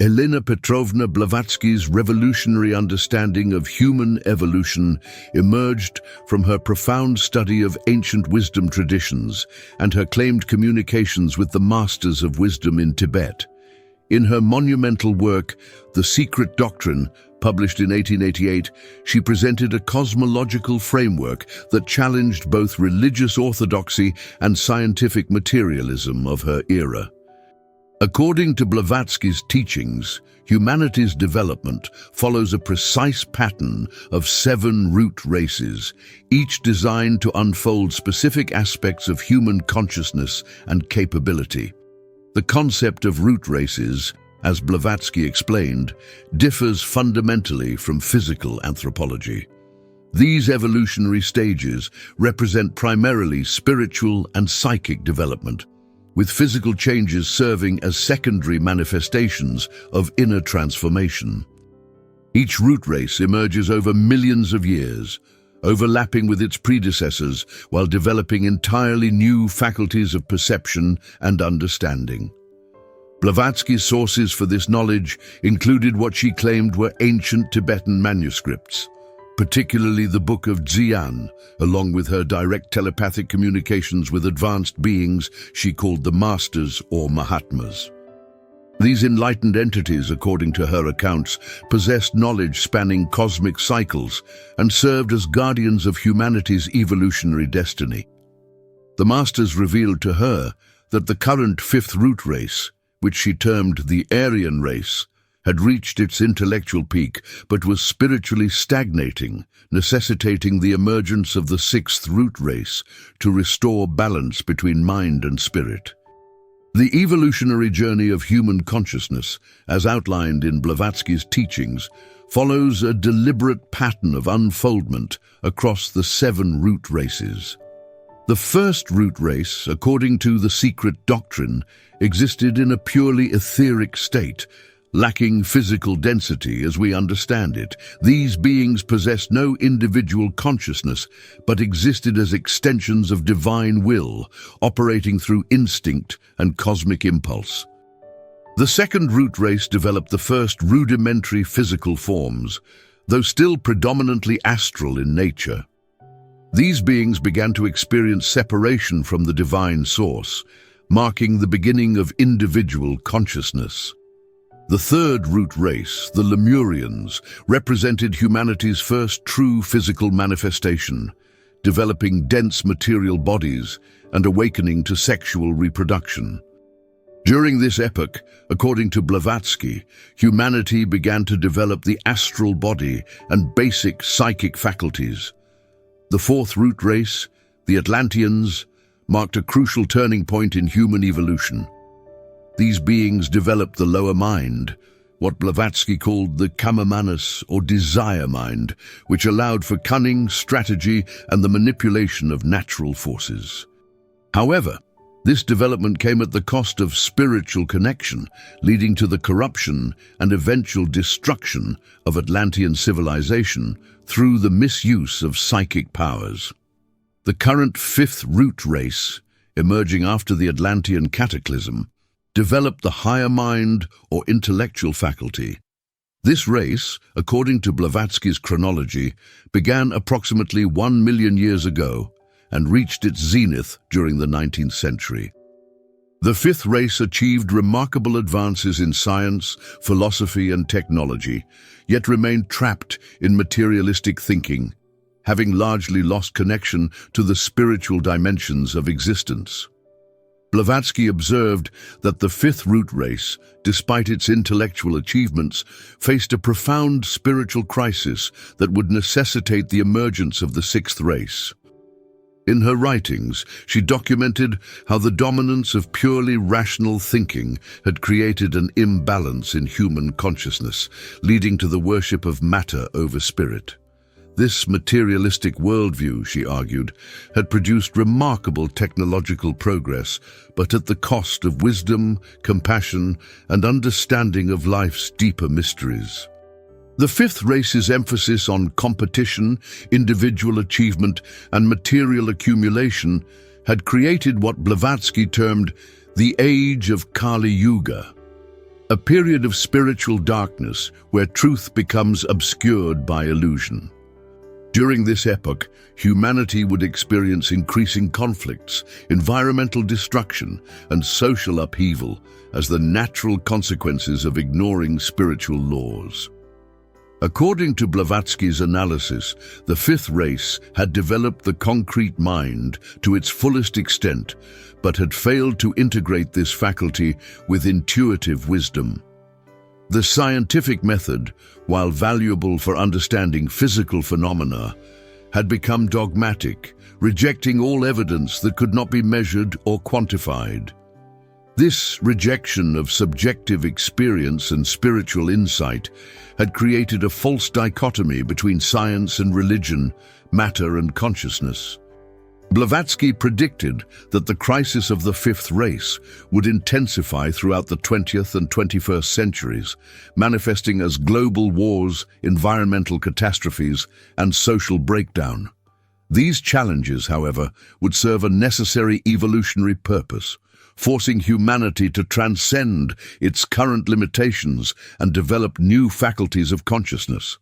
Helena Blavatsky's revolutionary understanding of human evolution emerged from her profound study of ancient wisdom traditions and her claimed communications with the masters of wisdom in Tibet. In her monumental work, The Secret Doctrine, published in 1888, she presented a cosmological framework that challenged both religious orthodoxy and scientific materialism of her era. According to Blavatsky's teachings, humanity's development follows a precise pattern of 7 root races, each designed to unfold specific aspects of human consciousness and capability. The concept of root races, as Blavatsky explained, differs fundamentally from physical anthropology. These evolutionary stages represent primarily spiritual and psychic development, with physical changes serving as secondary manifestations of inner transformation. Each root race emerges over millions of years, overlapping with its predecessors while developing entirely new faculties of perception and understanding. Blavatsky's sources for this knowledge included what she claimed were ancient Tibetan manuscripts, particularly the Book of Dzyan, along with her direct telepathic communications with advanced beings she called the Masters or Mahatmas. These enlightened entities, according to her accounts, possessed knowledge spanning cosmic cycles and served as guardians of humanity's evolutionary destiny. The Masters revealed to her that the current 5th root race, which she termed the Aryan race, had reached its intellectual peak but was spiritually stagnating, necessitating the emergence of the 6th root race to restore balance between mind and spirit. The evolutionary journey of human consciousness, as outlined in Blavatsky's teachings, follows a deliberate pattern of unfoldment across the 7 root races. The first root race, according to the Secret Doctrine, existed in a purely etheric state, lacking physical density as we understand it. These beings possessed no individual consciousness, but existed as extensions of divine will, operating through instinct and cosmic impulse. The second root race developed the first rudimentary physical forms, though still predominantly astral in nature. These beings began to experience separation from the divine source, marking the beginning of individual consciousness. The third root race, the Lemurians, represented humanity's first true physical manifestation, developing dense material bodies and awakening to sexual reproduction. During this epoch, according to Blavatsky, humanity began to develop the astral body and basic psychic faculties. The 4th root race, the Atlanteans, marked a crucial turning point in human evolution. These beings developed the lower mind, what Blavatsky called the kama-manas or desire mind, which allowed for cunning, strategy, and the manipulation of natural forces. However, this development came at the cost of spiritual connection, leading to the corruption and eventual destruction of Atlantean civilization through the misuse of psychic powers. The current 5th root race, emerging after the Atlantean cataclysm, developed the higher mind or intellectual faculty. This race, according to Blavatsky's chronology, began approximately 1 million years ago and reached its zenith during the 19th century. The 5th race achieved remarkable advances in science, philosophy, and technology, yet remained trapped in materialistic thinking, having largely lost connection to the spiritual dimensions of existence. Blavatsky observed that the 5th root race, despite its intellectual achievements, faced a profound spiritual crisis that would necessitate the emergence of the 6th race. In her writings, she documented how the dominance of purely rational thinking had created an imbalance in human consciousness, leading to the worship of matter over spirit. This materialistic worldview, she argued, had produced remarkable technological progress, but at the cost of wisdom, compassion, and understanding of life's deeper mysteries. The 5th race's emphasis on competition, individual achievement, and material accumulation had created what Blavatsky termed the Age of Kali Yuga. a period of spiritual darkness where truth becomes obscured by illusion. During this epoch, humanity would experience increasing conflicts, environmental destruction, and social upheaval as the natural consequences of ignoring spiritual laws. According to Blavatsky's analysis, the fifth race had developed the concrete mind to its fullest extent, but had failed to integrate this faculty with intuitive wisdom. The scientific method, while valuable for understanding physical phenomena, had become dogmatic, rejecting all evidence that could not be measured or quantified. This rejection of subjective experience and spiritual insight had created a false dichotomy between science and religion, matter and consciousness. Blavatsky predicted that the crisis of the fifth race would intensify throughout the 20th and 21st centuries, manifesting as global wars, environmental catastrophes, and social breakdown. These challenges, however, would serve a necessary evolutionary purpose, forcing humanity to transcend its current limitations and develop new faculties of consciousness.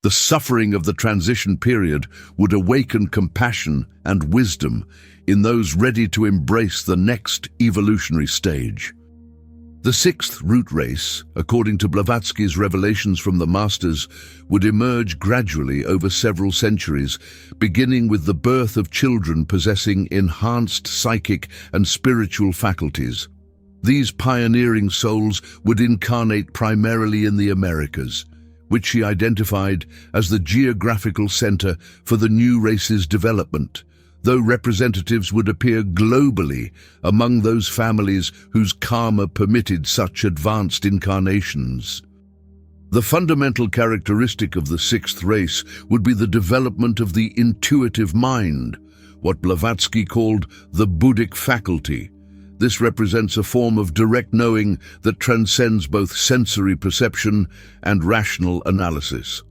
The suffering of the transition period would awaken compassion and wisdom in those ready to embrace the next evolutionary stage. The sixth root race, according to Blavatsky's revelations from the Masters, would emerge gradually over several centuries, beginning with the birth of children possessing enhanced psychic and spiritual faculties. These pioneering souls would incarnate primarily in the Americas, which she identified as the geographical center for the new race's development, though representatives would appear globally among those families whose karma permitted such advanced incarnations. The fundamental characteristic of the sixth race would be the development of the intuitive mind, what Blavatsky called the Buddhic faculty. This represents a form of direct knowing that transcends both sensory perception and rational analysis.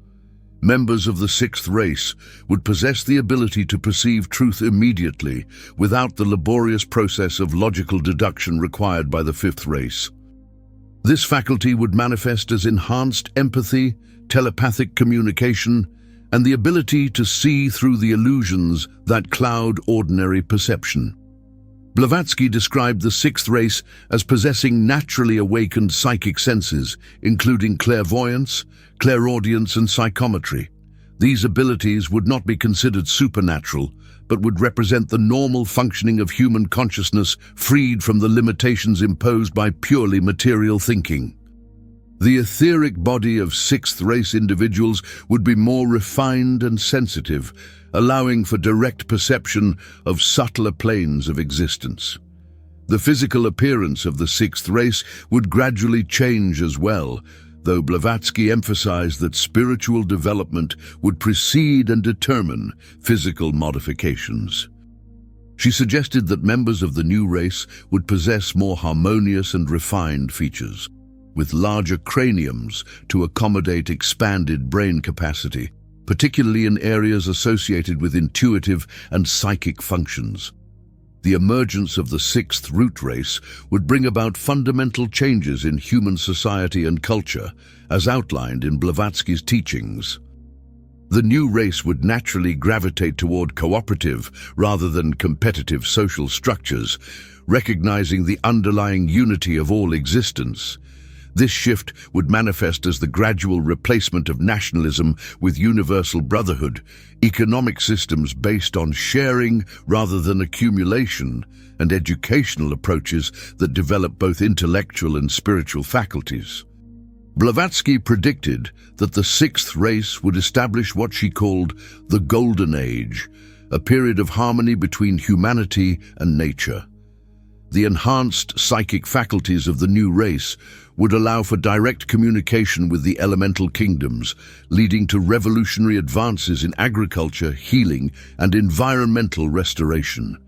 Members of the sixth race would possess the ability to perceive truth immediately without the laborious process of logical deduction required by the fifth race. This faculty would manifest as enhanced empathy, telepathic communication, and the ability to see through the illusions that cloud ordinary perception. Blavatsky described the sixth race as possessing naturally awakened psychic senses, including clairvoyance, clairaudience, and psychometry. These abilities would not be considered supernatural, but would represent the normal functioning of human consciousness, freed from the limitations imposed by purely material thinking. The etheric body of sixth race individuals would be more refined and sensitive, allowing for direct perception of subtler planes of existence. The physical appearance of the sixth race would gradually change as well, though Blavatsky emphasized that spiritual development would precede and determine physical modifications. She suggested that members of the new race would possess more harmonious and refined features, with larger craniums to accommodate expanded brain capacity, particularly in areas associated with intuitive and psychic functions. The emergence of the sixth root race would bring about fundamental changes in human society and culture, as outlined in Blavatsky's teachings. The new race would naturally gravitate toward cooperative rather than competitive social structures, recognizing the underlying unity of all existence. This shift would manifest as the gradual replacement of nationalism with universal brotherhood, economic systems based on sharing rather than accumulation, and educational approaches that develop both intellectual and spiritual faculties. Blavatsky predicted that the sixth race would establish what she called the Golden Age, a period of harmony between humanity and nature. The enhanced psychic faculties of the new race would allow for direct communication with the elemental kingdoms, leading to revolutionary advances in agriculture, healing, and environmental restoration.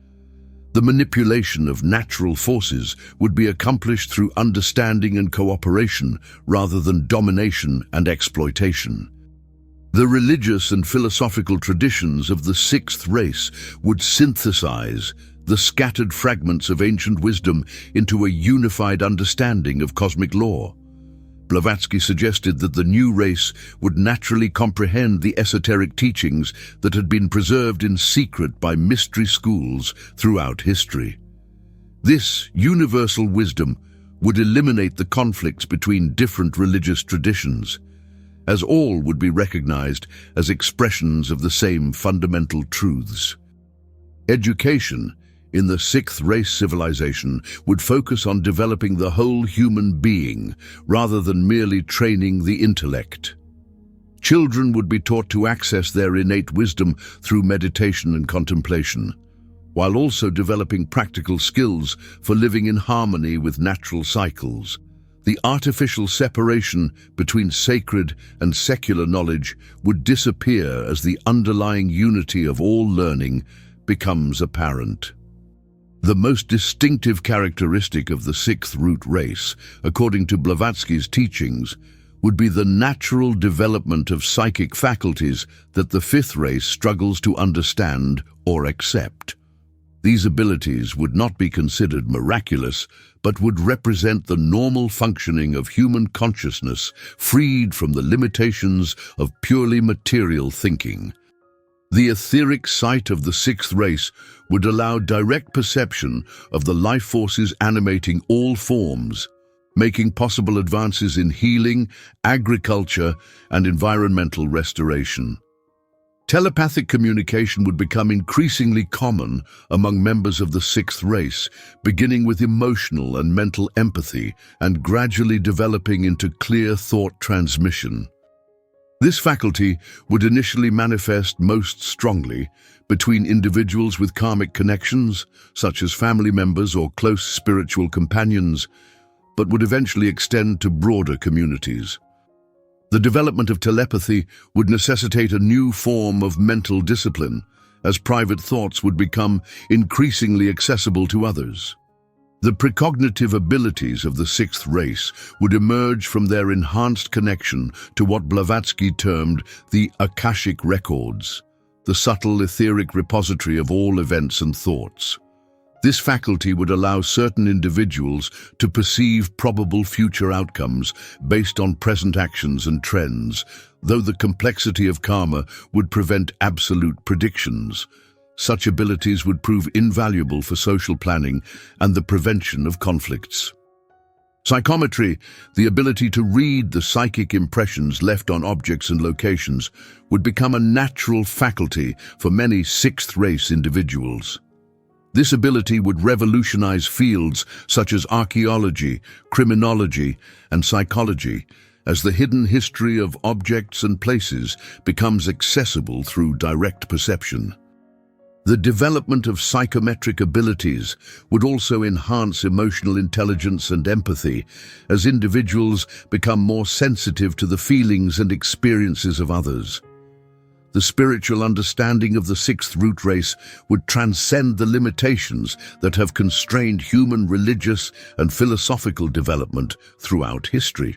The manipulation of natural forces would be accomplished through understanding and cooperation rather than domination and exploitation. The religious and philosophical traditions of the sixth race would synthesize the scattered fragments of ancient wisdom into a unified understanding of cosmic law. Blavatsky suggested that the new race would naturally comprehend the esoteric teachings that had been preserved in secret by mystery schools throughout history. This universal wisdom would eliminate the conflicts between different religious traditions, as all would be recognized as expressions of the same fundamental truths. Education in the sixth race civilization would focus on developing the whole human being rather than merely training the intellect. Children would be taught to access their innate wisdom through meditation and contemplation, while also developing practical skills for living in harmony with natural cycles. The artificial separation between sacred and secular knowledge would disappear as the underlying unity of all learning becomes apparent. The most distinctive characteristic of the sixth root race, according to Blavatsky's teachings, would be the natural development of psychic faculties that the fifth race struggles to understand or accept. These abilities would not be considered miraculous, but would represent the normal functioning of human consciousness, freed from the limitations of purely material thinking. The etheric sight of the sixth race would allow direct perception of the life forces animating all forms, making possible advances in healing, agriculture, and environmental restoration. Telepathic communication would become increasingly common among members of the sixth race, beginning with emotional and mental empathy and gradually developing into clear thought transmission. This faculty would initially manifest most strongly between individuals with karmic connections, such as family members or close spiritual companions, but would eventually extend to broader communities. The development of telepathy would necessitate a new form of mental discipline, as private thoughts would become increasingly accessible to others. The precognitive abilities of the sixth race would emerge from their enhanced connection to what Blavatsky termed the Akashic records, the subtle etheric repository of all events and thoughts. This faculty would allow certain individuals to perceive probable future outcomes based on present actions and trends, though the complexity of karma would prevent absolute predictions. Such abilities would prove invaluable for social planning and the prevention of conflicts. Psychometry, the ability to read the psychic impressions left on objects and locations, would become a natural faculty for many sixth race individuals. This ability would revolutionize fields such as archaeology, criminology, and psychology, as the hidden history of objects and places becomes accessible through direct perception. The development of psychometric abilities would also enhance emotional intelligence and empathy as individuals become more sensitive to the feelings and experiences of others. The spiritual understanding of the sixth root race would transcend the limitations that have constrained human religious and philosophical development throughout history.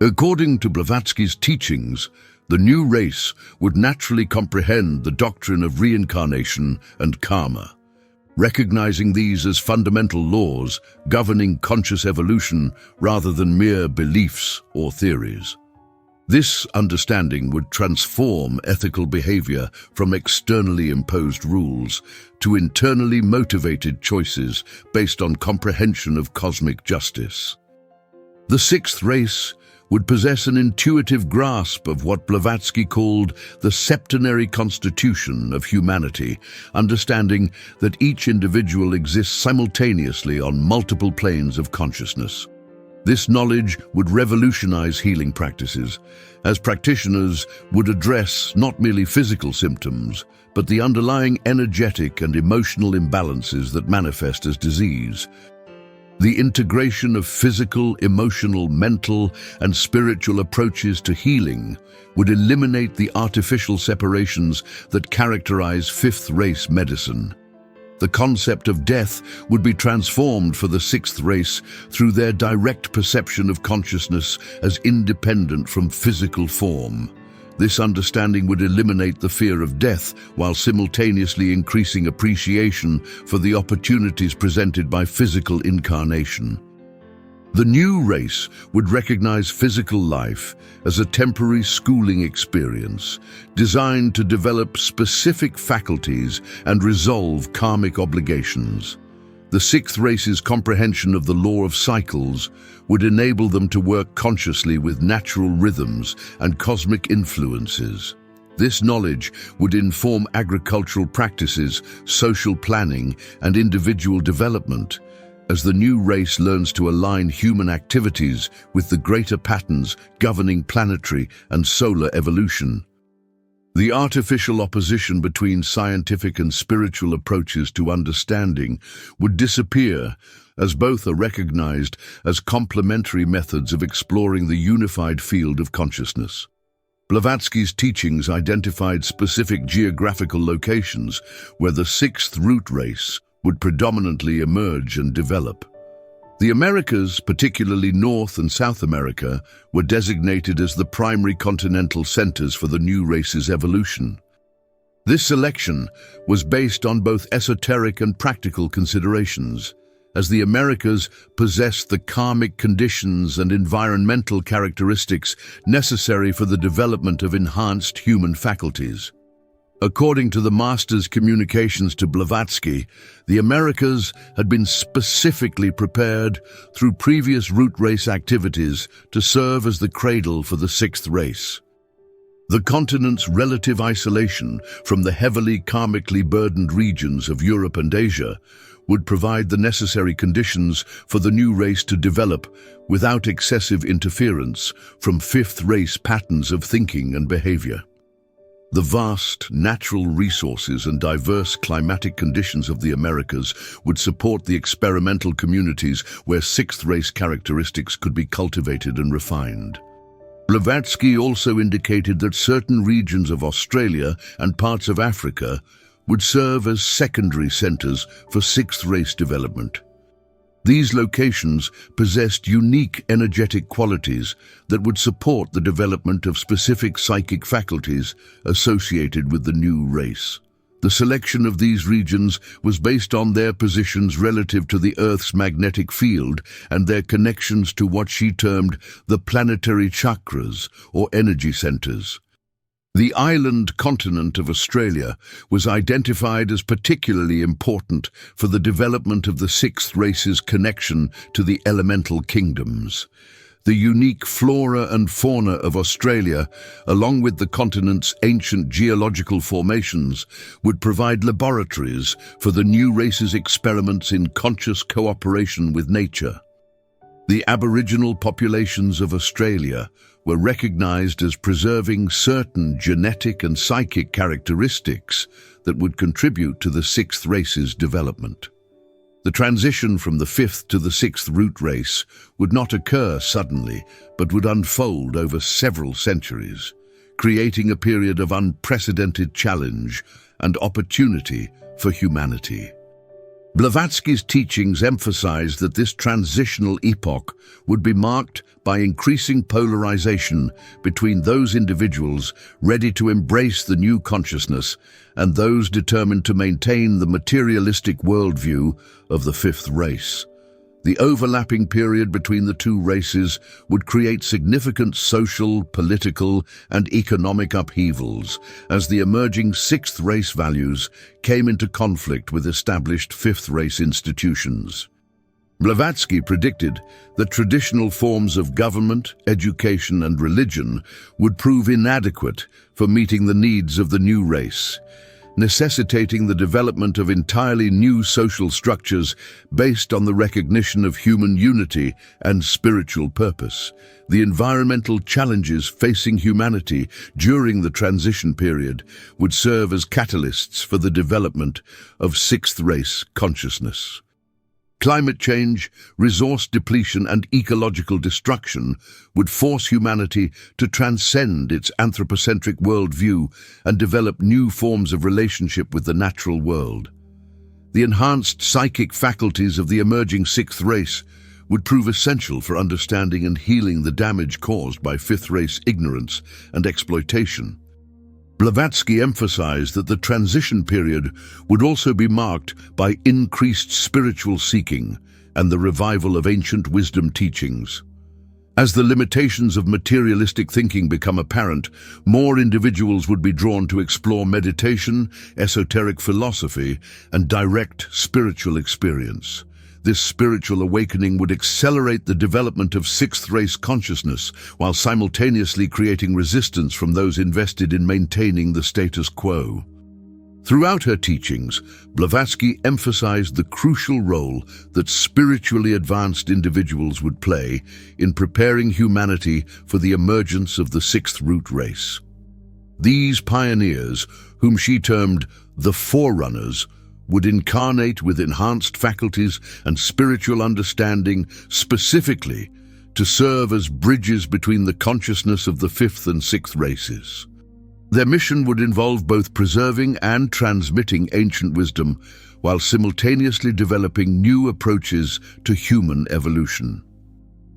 According to Blavatsky's teachings, the new race would naturally comprehend the doctrine of reincarnation and karma, recognizing these as fundamental laws governing conscious evolution rather than mere beliefs or theories. This understanding would transform ethical behavior from externally imposed rules to internally motivated choices based on comprehension of cosmic justice. The sixth race would possess an intuitive grasp of what Blavatsky called the septenary constitution of humanity, understanding that each individual exists simultaneously on multiple planes of consciousness. This knowledge would revolutionize healing practices, as practitioners would address not merely physical symptoms, but the underlying energetic and emotional imbalances that manifest as disease. The integration of physical, emotional, mental, and spiritual approaches to healing would eliminate the artificial separations that characterize fifth race medicine. The concept of death would be transformed for the sixth race through their direct perception of consciousness as independent from physical form. This understanding would eliminate the fear of death while simultaneously increasing appreciation for the opportunities presented by physical incarnation. The new race would recognize physical life as a temporary schooling experience designed to develop specific faculties and resolve karmic obligations. The sixth race's comprehension of the law of cycles would enable them to work consciously with natural rhythms and cosmic influences. This knowledge would inform agricultural practices, social planning, and individual development, as the new race learns to align human activities with the greater patterns governing planetary and solar evolution. The artificial opposition between scientific and spiritual approaches to understanding would disappear, as both are recognized as complementary methods of exploring the unified field of consciousness. Blavatsky's teachings identified specific geographical locations where the sixth root race would predominantly emerge and develop. The Americas, particularly North and South America, were designated as the primary continental centers for the new race's evolution. This selection was based on both esoteric and practical considerations, as the Americas possessed the karmic conditions and environmental characteristics necessary for the development of enhanced human faculties. According to the Master's communications to Blavatsky, the Americas had been specifically prepared through previous root race activities to serve as the cradle for the sixth race. The continent's relative isolation from the heavily karmically burdened regions of Europe and Asia would provide the necessary conditions for the new race to develop without excessive interference from fifth race patterns of thinking and behavior. The vast natural resources and diverse climatic conditions of the Americas would support the experimental communities where sixth race characteristics could be cultivated and refined. Blavatsky also indicated that certain regions of Australia and parts of Africa would serve as secondary centers for sixth race development. These locations possessed unique energetic qualities that would support the development of specific psychic faculties associated with the new race. The selection of these regions was based on their positions relative to the Earth's magnetic field and their connections to what she termed the planetary chakras, or energy centers. The island continent of Australia was identified as particularly important for the development of the sixth race's connection to the elemental kingdoms. The unique flora and fauna of Australia, along with the continent's ancient geological formations, would provide laboratories for the new race's experiments in conscious cooperation with nature. The Aboriginal populations of Australia were recognized as preserving certain genetic and psychic characteristics that would contribute to the sixth race's development. The transition from the fifth to the sixth root race would not occur suddenly, but would unfold over several centuries, creating a period of unprecedented challenge and opportunity for humanity. Blavatsky's teachings emphasized that this transitional epoch would be marked by increasing polarization between those individuals ready to embrace the new consciousness and those determined to maintain the materialistic worldview of the fifth race. The overlapping period between the two races would create significant social, political, and economic upheavals as the emerging sixth race values came into conflict with established fifth race institutions. Blavatsky predicted that traditional forms of government, education, and religion would prove inadequate for meeting the needs of the new race, necessitating the development of entirely new social structures based on the recognition of human unity and spiritual purpose. The environmental challenges facing humanity during the transition period would serve as catalysts for the development of sixth race consciousness. Climate change, resource depletion, and ecological destruction would force humanity to transcend its anthropocentric worldview and develop new forms of relationship with the natural world. The enhanced psychic faculties of the emerging sixth race would prove essential for understanding and healing the damage caused by fifth-race ignorance and exploitation. Blavatsky emphasized that the transition period would also be marked by increased spiritual seeking and the revival of ancient wisdom teachings. As the limitations of materialistic thinking become apparent, more individuals would be drawn to explore meditation, esoteric philosophy, and direct spiritual experience. This spiritual awakening would accelerate the development of sixth-race consciousness, while simultaneously creating resistance from those invested in maintaining the status quo. Throughout her teachings, Blavatsky emphasized the crucial role that spiritually advanced individuals would play in preparing humanity for the emergence of the sixth root race. These pioneers, whom she termed the forerunners, would incarnate with enhanced faculties and spiritual understanding specifically to serve as bridges between the consciousness of the fifth and sixth races. Their mission would involve both preserving and transmitting ancient wisdom while simultaneously developing new approaches to human evolution.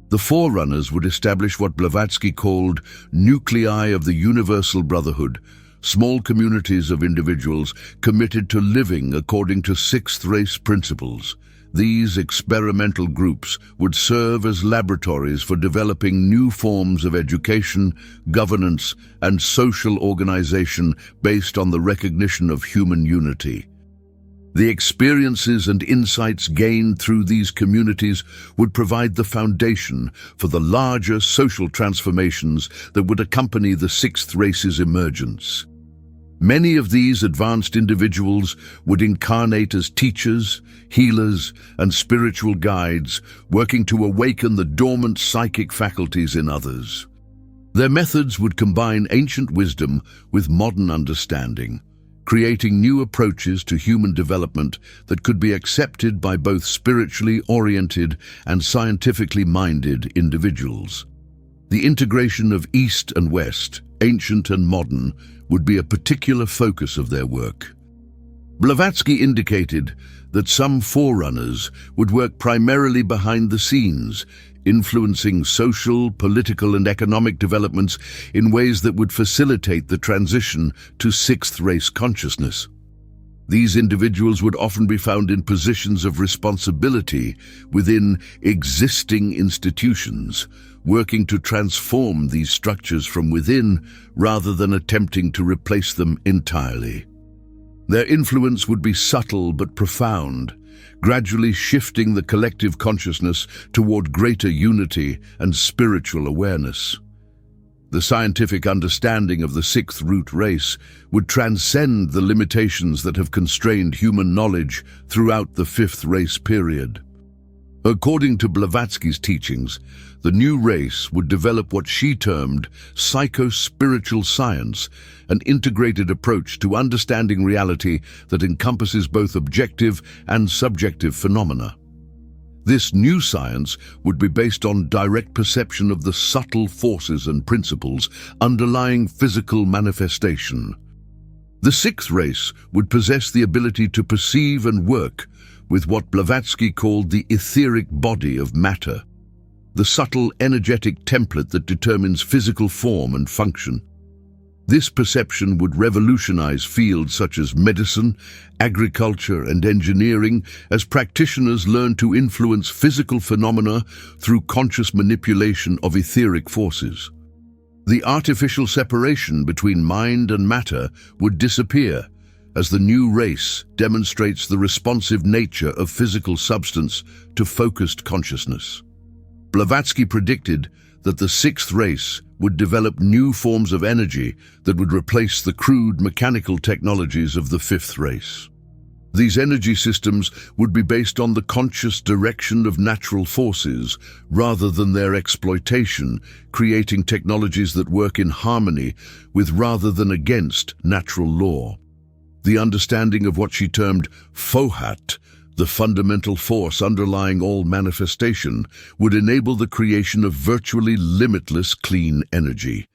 The forerunners would establish what Blavatsky called nuclei of the universal brotherhood, small communities of individuals committed to living according to sixth race principles. These experimental groups would serve as laboratories for developing new forms of education, governance, and social organization based on the recognition of human unity. The experiences and insights gained through these communities would provide the foundation for the larger social transformations that would accompany the sixth race's emergence. Many of these advanced individuals would incarnate as teachers, healers, and spiritual guides, working to awaken the dormant psychic faculties in others. Their methods would combine ancient wisdom with modern understanding, creating new approaches to human development that could be accepted by both spiritually oriented and scientifically minded individuals. The integration of East and West, ancient and modern, would be a particular focus of their work. Blavatsky indicated that some forerunners would work primarily behind the scenes, influencing social, political, and economic developments in ways that would facilitate the transition to sixth-race consciousness. These individuals would often be found in positions of responsibility within existing institutions, working to transform these structures from within rather than attempting to replace them entirely. Their influence would be subtle but profound, gradually shifting the collective consciousness toward greater unity and spiritual awareness. The scientific understanding of the sixth root race would transcend the limitations that have constrained human knowledge throughout the fifth race period. According to Blavatsky's teachings, the new race would develop what she termed psycho-spiritual science, an integrated approach to understanding reality that encompasses both objective and subjective phenomena. This new science would be based on direct perception of the subtle forces and principles underlying physical manifestation. The sixth race would possess the ability to perceive and work with what Blavatsky called the etheric body of matter, the subtle energetic template that determines physical form and function. This perception would revolutionize fields such as medicine, agriculture, and engineering as practitioners learn to influence physical phenomena through conscious manipulation of etheric forces. The artificial separation between mind and matter would disappear as the new race demonstrates the responsive nature of physical substance to focused consciousness. Blavatsky predicted that the sixth race would develop new forms of energy that would replace the crude mechanical technologies of the fifth race. These energy systems would be based on the conscious direction of natural forces rather than their exploitation, creating technologies that work in harmony with rather than against natural law. The understanding of what she termed Fohat, the fundamental force underlying all manifestation, would enable the creation of virtually limitless clean energy.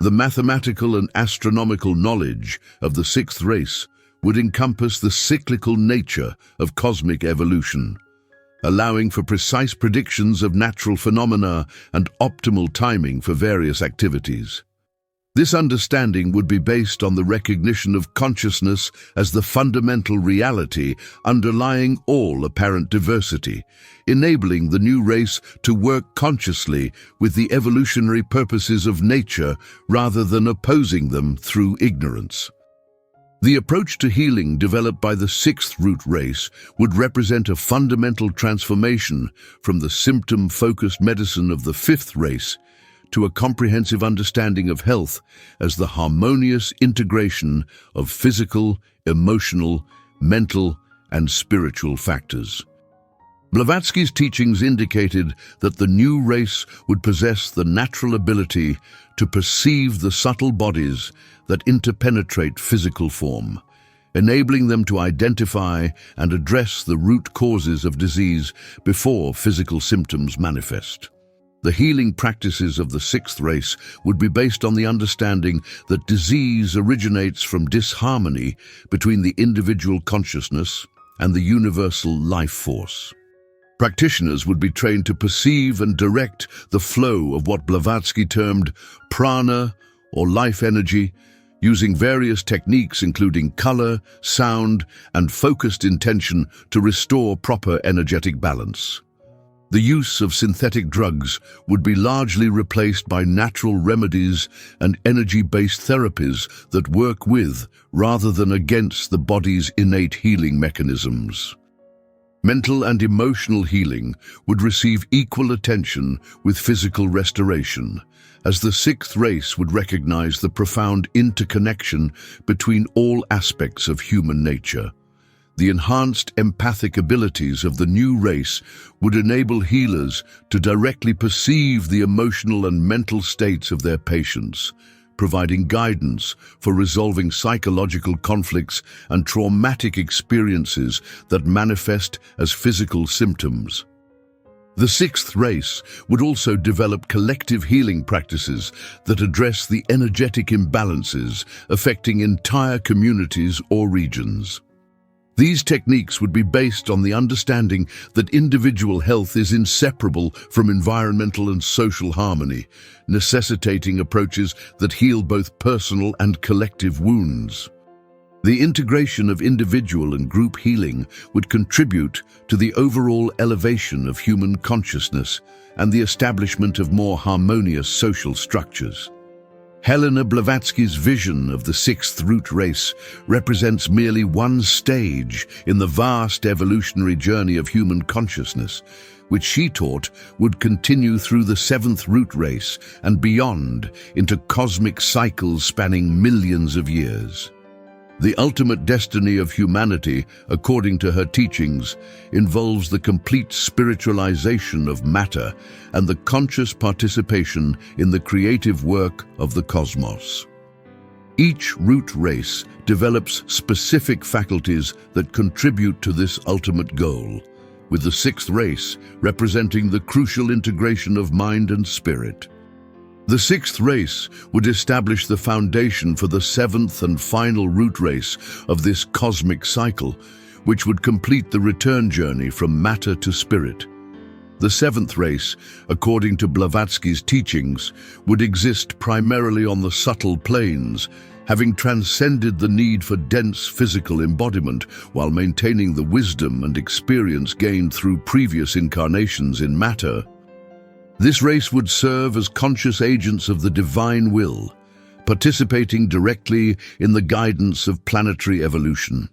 The mathematical and astronomical knowledge of the sixth race would encompass the cyclical nature of cosmic evolution. allowing for precise predictions of natural phenomena and optimal timing for various activities. This understanding would be based on the recognition of consciousness as the fundamental reality underlying all apparent diversity, enabling the new race to work consciously with the evolutionary purposes of nature rather than opposing them through ignorance. The approach to healing developed by the sixth root race would represent a fundamental transformation from the symptom-focused medicine of the fifth race to a comprehensive understanding of health as the harmonious integration of physical, emotional, mental, and spiritual factors. Blavatsky's teachings indicated that the new race would possess the natural ability to perceive the subtle bodies that interpenetrate physical form, enabling them to identify and address the root causes of disease before physical symptoms manifest. The healing practices of the sixth race would be based on the understanding that disease originates from disharmony between the individual consciousness and the universal life force. Practitioners would be trained to perceive and direct the flow of what Blavatsky termed prana, or life energy, using various techniques including color, sound, and focused intention to restore proper energetic balance. The use of synthetic drugs would be largely replaced by natural remedies and energy-based therapies that work with, rather than against, the body's innate healing mechanisms. Mental and emotional healing would receive equal attention with physical restoration, as the sixth race would recognize the profound interconnection between all aspects of human nature. The enhanced empathic abilities of the new race would enable healers to directly perceive the emotional and mental states of their patients, providing guidance for resolving psychological conflicts and traumatic experiences that manifest as physical symptoms. The sixth race would also develop collective healing practices that address the energetic imbalances affecting entire communities or regions. These techniques would be based on the understanding that individual health is inseparable from environmental and social harmony, necessitating approaches that heal both personal and collective wounds. The integration of individual and group healing would contribute to the overall elevation of human consciousness and the establishment of more harmonious social structures. Helena Blavatsky's vision of the sixth root race represents merely one stage in the vast evolutionary journey of human consciousness, which she taught would continue through the seventh root race and beyond into cosmic cycles spanning millions of years. The ultimate destiny of humanity, according to her teachings, involves the complete spiritualization of matter and the conscious participation in the creative work of the cosmos. Each root race develops specific faculties that contribute to this ultimate goal, with the sixth race representing the crucial integration of mind and spirit. The sixth race would establish the foundation for the seventh and final root race of this cosmic cycle, which would complete the return journey from matter to spirit. The seventh race, according to Blavatsky's teachings, would exist primarily on the subtle planes, having transcended the need for dense physical embodiment while maintaining the wisdom and experience gained through previous incarnations in matter. This race would serve as conscious agents of the divine will, participating directly in the guidance of planetary evolution.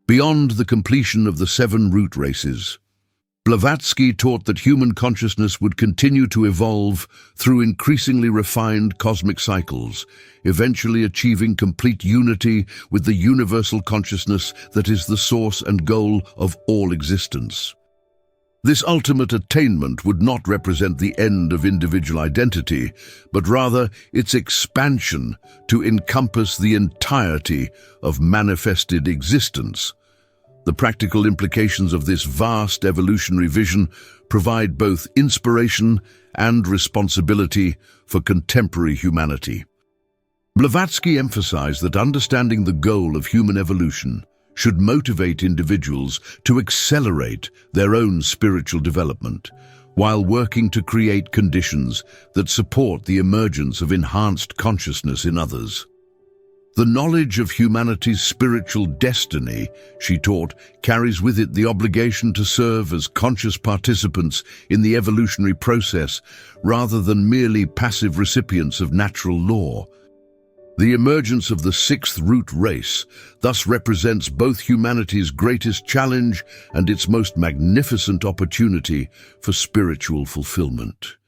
Beyond the completion of the seven root races, Blavatsky taught that human consciousness would continue to evolve through increasingly refined cosmic cycles, eventually achieving complete unity with the universal consciousness that is the source and goal of all existence. This ultimate attainment would not represent the end of individual identity, but rather its expansion to encompass the entirety of manifested existence. The practical implications of this vast evolutionary vision provide both inspiration and responsibility for contemporary humanity. Blavatsky emphasized that understanding the goal of human evolution, should motivate individuals to accelerate their own spiritual development, while working to create conditions that support the emergence of enhanced consciousness in others. The knowledge of humanity's spiritual destiny, she taught, carries with it the obligation to serve as conscious participants in the evolutionary process rather than merely passive recipients of natural law. The emergence of the sixth root race thus represents both humanity's greatest challenge and its most magnificent opportunity for spiritual fulfillment.